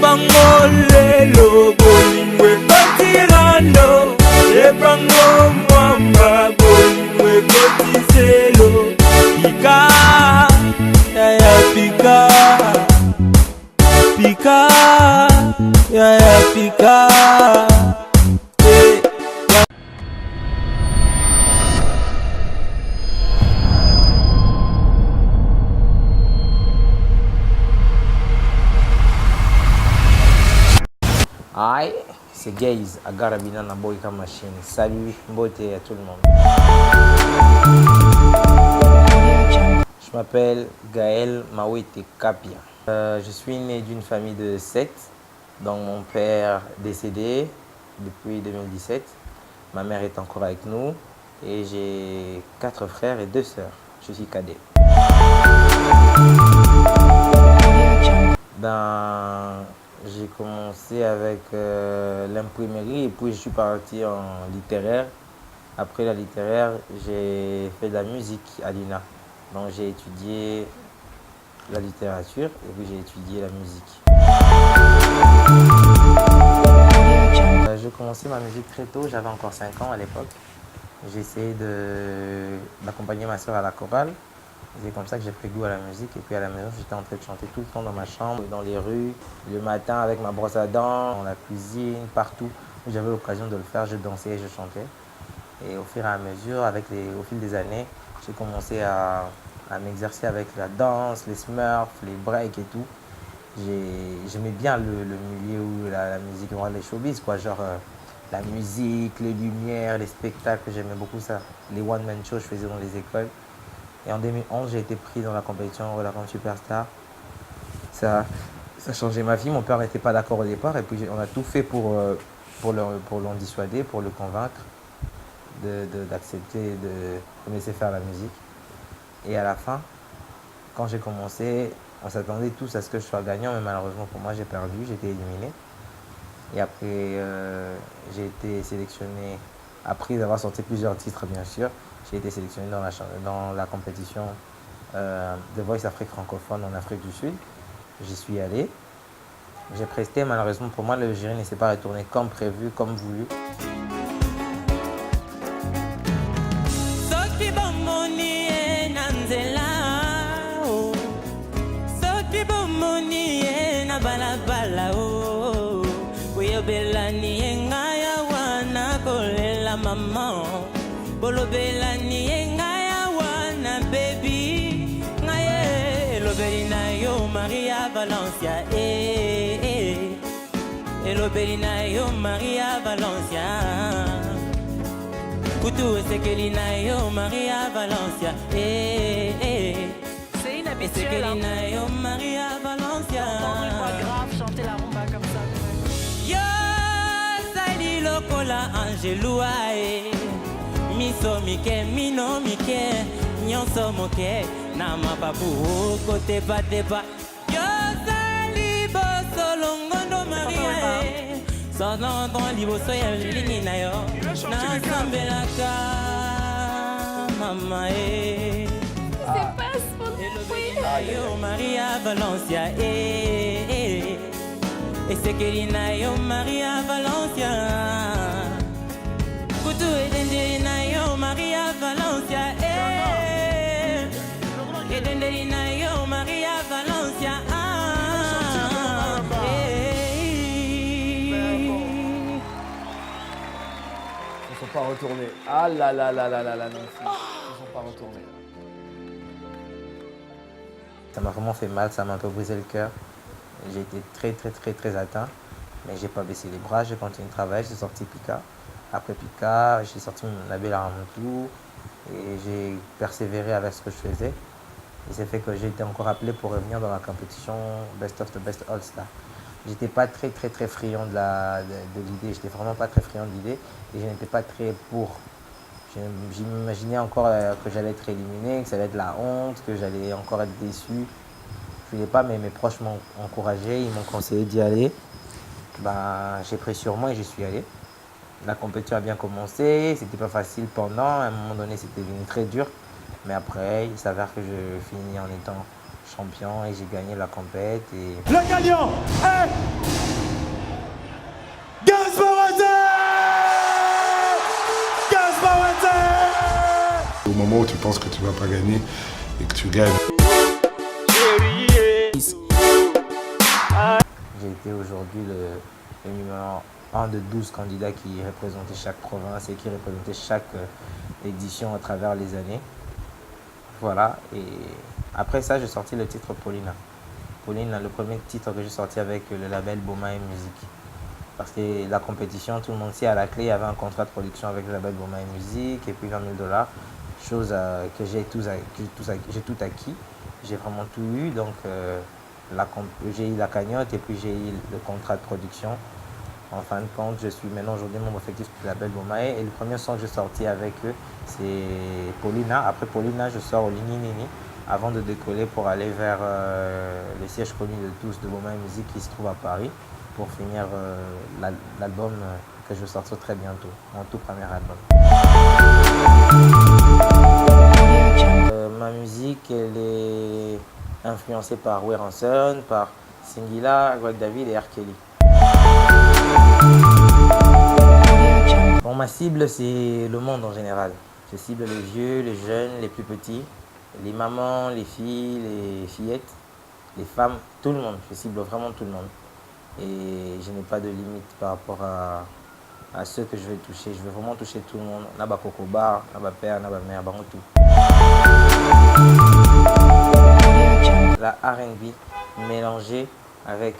Epangolelo bolimwe kotirando, epango mwamba bolimwe kotiselo. Pika, yaya pika, pika, yaya pika. Aïe, c'est Gaze, Agarabina Naboika Machine. Salut, beauté à tout le monde. Je m'appelle Gaël Mawete Kapia. Je suis né d'une famille de 7. Donc mon père décédé depuis 2017. Ma mère est encore avec nous. Et j'ai 4 frères et 2 sœurs. Je suis cadet. J'ai commencé avec l'imprimerie et puis je suis parti en littéraire. Après la littéraire, j'ai fait de la musique à l'INA. Donc j'ai étudié la littérature et puis j'ai étudié la musique. J'ai commencé ma musique très tôt, j'avais encore 5 ans à l'époque. J'ai essayé d'accompagner ma soeur à la chorale. C'est comme ça que j'ai pris goût à la musique et puis à la maison j'étais en train de chanter tout le temps dans ma chambre, dans les rues, le matin avec ma brosse à dents, dans la cuisine, partout où j'avais l'occasion de le faire, je dansais et je chantais. Et au fur et à mesure, au fil des années, j'ai commencé à m'exercer avec la danse, les smurfs, les breaks et tout. J'aimais bien le milieu où la musique, les showbiz quoi, genre la musique, les lumières, les spectacles, j'aimais beaucoup ça. Les one-man shows je faisais dans les écoles. Et en 2011, j'ai été pris dans la compétition Relevant Superstar. Ça a changé ma vie. Mon père n'était pas d'accord au départ. Et puis, on a tout fait pour l'en dissuader, pour le convaincre d'accepter de me laisser faire la musique. Et à la fin, quand j'ai commencé, on s'attendait tous à ce que je sois gagnant. Mais malheureusement pour moi, j'ai perdu. J'ai été éliminé. Et après, j'ai été sélectionné, après avoir sorti plusieurs titres, bien sûr. J'ai été sélectionné dans la compétition The Voice Afrique francophone en Afrique du Sud. J'y suis allé. J'ai presté, malheureusement pour moi, le jury ne s'est pas retourné comme prévu, comme voulu. Bolobela ni ngaya wana baby ngaye elobeli na yo Maria Valencia elobeli na yo Maria Valencia kutu esekeli na yo Maria Valencia c'est inhabituel hein. na yo Maria Valencia pas grave chanter la rumba comme ça yo sali lokola Angeloua miso mike mino mike nyonso moke na mapapu kote patepa yo sali boso longondo Maria sonon liboso ya lini na yo na sambelaka mama c'est pas ce yo Maria Valencia esekeli na yo Maria Valencia kutu edendeli na yo Maria Valencia edendeli na yo Maria Valencia Ils ne sont pas retournés. Ah là là là là là là, non, ils ne sont pas retournés. Ça m'a vraiment fait mal, ça m'a un peu brisé le cœur. J'ai été très atteint, mais j'ai pas baissé les bras, j'ai continué de travailler, j'ai sorti Pika. Après Pika, j'ai sorti mon label à Ramontou et j'ai persévéré avec ce que je faisais. Et c'est fait que j'ai été encore appelé pour revenir dans la compétition Best of the Best All Star. J'étais pas très friand de l'idée, j'étais vraiment pas très friand de l'idée et je n'étais pas très pour. J'imaginais encore que j'allais être éliminé, que ça allait être la honte, que j'allais encore être déçu. Je ne voulais pas, mais mes proches m'ont encouragé, ils m'ont conseillé d'y aller. J'ai pris sur moi et j'y suis allé. La compétition a bien commencé, c'était pas facile pendant, à un moment donné c'était devenu très dur. Mais après, il s'avère que je finis en étant champion et j'ai gagné la compète. Le gagnant est où tu penses que tu vas pas gagner et que tu gagnes. J'ai été aujourd'hui le numéro 1 de 12 candidats qui représentaient chaque province et qui représentaient chaque édition à travers les années. Voilà, et après ça, j'ai sorti le titre Paulina. Paulina, le premier titre que j'ai sorti avec le label Bomae Music. Parce que la compétition, tout le monde sait, à la clé, il y avait un contrat de production avec le label Bomae Music et puis $20 000, chose que j'ai tout acquis. J'ai vraiment tout eu, donc j'ai eu la cagnotte et puis j'ai eu le contrat de production. En fin de compte, je suis maintenant aujourd'hui membre effectif du label Bomae et le premier son que j'ai sorti avec eux, c'est Paulina. Après Paulina, je sors au Lini Nini avant de décoller pour aller vers le siège connu de tous de Bomae Music qui se trouve à Paris pour finir l'album que je vais sortir très bientôt, mon tout premier album. Ma musique, elle est influencée par Weranson, par Singila, Greg David et R. Kelly. Bon, ma cible, c'est le monde en général. Je cible les vieux, les jeunes, les plus petits, les mamans, les filles, les fillettes, les femmes, tout le monde. Je cible vraiment tout le monde. Et je n'ai pas de limite par rapport à ceux que je vais toucher. Je veux vraiment toucher tout le monde. Naba Kokoba, Naba Père, Naba Mère, Baron tout. La R&B mélangée avec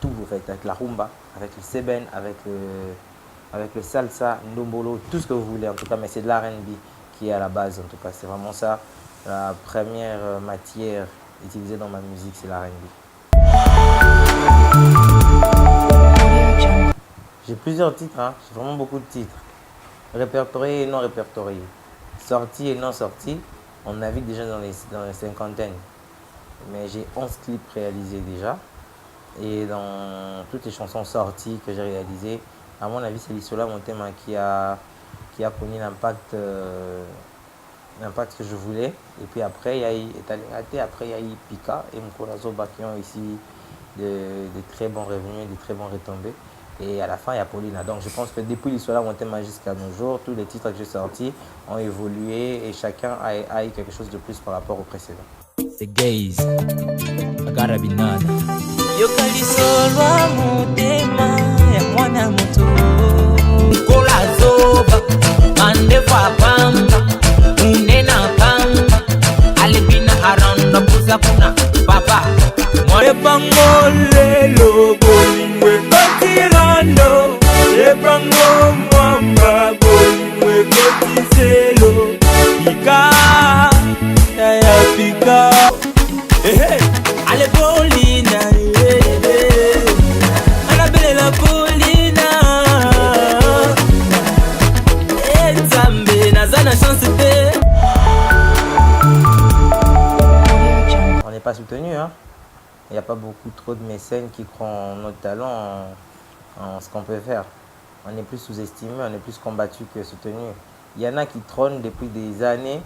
tout, en fait, avec la rumba, avec le seben, avec le salsa, ndombolo, tout ce que vous voulez en tout cas, mais c'est de la R&B qui est à la base en tout cas. C'est vraiment ça, la première matière utilisée dans ma musique, c'est la R&B. J'ai plusieurs titres, hein. J'ai vraiment beaucoup de titres. Répertoriés et non répertoriés. Sortis et non sortis. On navigue déjà dans les cinquantaines. Mais j'ai 11 clips réalisés déjà. Et dans toutes les chansons sorties que j'ai réalisées, à mon avis, c'est Lisola, mon thème qui a connu l'impact que je voulais. Et puis après, il y a eu Etalingate, après il y a eu Pika et Mkolazoba qui ont ici de très bons revenus, de très bons retombées. Et à la fin, il y a Paulina. Donc je pense que depuis Lisola, mon thème jusqu'à nos jours, tous les titres que j'ai sortis ont évolué et chacun a eu quelque chose de plus par rapport au précédent. The gays, I gotta be none. Yokalisolwa mutema ya mwana muto Kola zoba, mandefa pamba Unena pamba, alibina aranda Buza kuna papa Ebango lelo bolimwe kotirando Ebango mwamba bolimwe kotiselo Pika, ya pika Ale Paulina, Anabelle la Paulina Nzambe, nazana chance de. On n'est pas soutenu, hein. Il n'y a pas beaucoup trop de mécènes qui croient en notre talent, en ce qu'on peut faire. On est plus sous-estimé, on est plus combattu que soutenu. Il y en a qui trônent depuis des années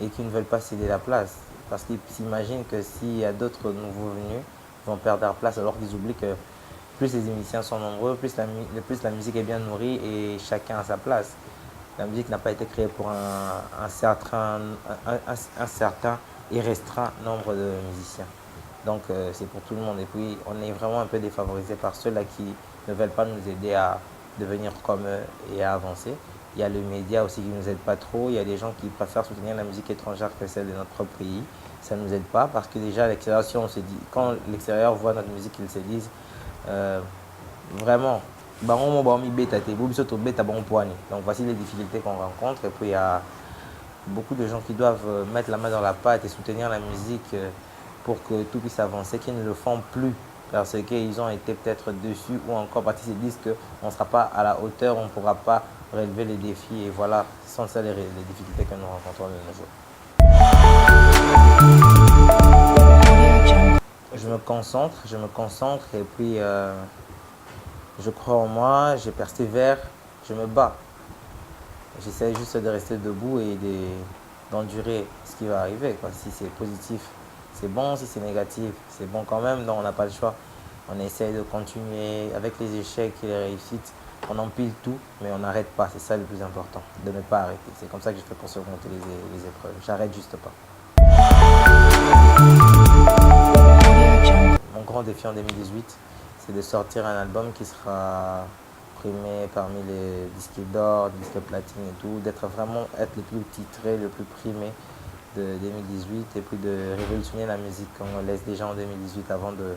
et qui ne veulent pas céder la place. Parce qu'ils s'imaginent que s'il y a d'autres nouveaux venus, ils vont perdre leur place alors qu'ils oublient que plus les musiciens sont nombreux, plus la musique est bien nourrie et chacun a sa place. La musique n'a pas été créée pour un certain et restreint nombre de musiciens. Donc c'est pour tout le monde. Et puis on est vraiment un peu défavorisé par ceux-là qui ne veulent pas nous aider à devenir comme eux et à avancer. Il y a le média aussi qui ne nous aide pas trop. Il y a des gens qui préfèrent soutenir la musique étrangère que celle de notre propre pays. Ça ne nous aide pas parce que déjà à l'extérieur, si on se dit, quand l'extérieur voit notre musique, ils se disent vraiment, donc voici les difficultés qu'on rencontre. Et puis il y a beaucoup de gens qui doivent mettre la main dans la pâte et soutenir la musique pour que tout puisse avancer, qui ne le font plus parce qu'ils ont été peut-être dessus ou encore parce qu'ils se disent qu'on ne sera pas à la hauteur, on ne pourra pas relever les défis. Et voilà, ce sont ça les difficultés que nous rencontrons de nos jours. Je me concentre et puis je crois en moi, je persévère, je me bats. J'essaie juste de rester debout et d'endurer ce qui va arriver, quoi. Si c'est positif, c'est bon. Si c'est négatif, c'est bon quand même. Donc on n'a pas le choix. On essaie de continuer avec les échecs et les réussites. on empile tout, mais on n'arrête pas. C'est ça le plus important, de ne pas arrêter. C'est comme ça que je fais pour surmonter les épreuves. J'arrête juste pas. Mon grand défi en 2018, c'est de sortir un album qui sera primé parmi les disques d'or, disques platine et tout, être le plus titré, le plus primé de 2018 et puis de révolutionner la musique congolaise déjà en 2018 avant de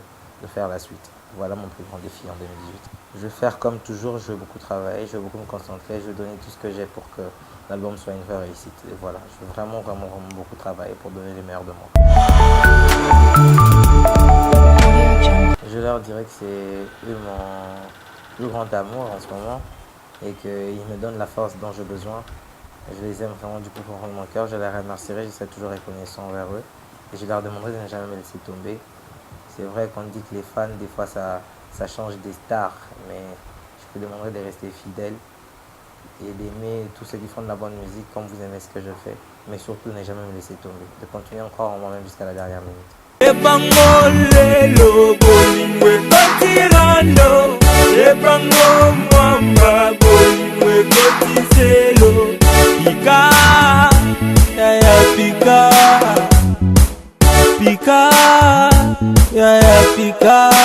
faire la suite. Voilà mon plus grand défi en 2018. Je vais faire comme toujours, je vais beaucoup travailler, je vais beaucoup me concentrer, je vais donner tout ce que j'ai pour que l'album soit une vraie réussite. Et voilà, je vais vraiment beaucoup travailler pour donner le meilleur de moi. Je leur dirais que c'est eux mon plus grand amour en ce moment et qu'ils me donnent la force dont j'ai besoin. Je les aime vraiment du plus profond de mon cœur, je les remercierai, je serai toujours reconnaissant envers eux et je leur demanderai de ne jamais me laisser tomber. C'est vrai qu'on dit que les fans, des fois, ça change des stars, mais je vous demanderai de rester fidèles et d'aimer tous ceux qui font de la bonne musique comme vous aimez ce que je fais, mais surtout ne jamais me laisser tomber, de continuer encore en moi-même jusqu'à la dernière minute. Pika, ya pika.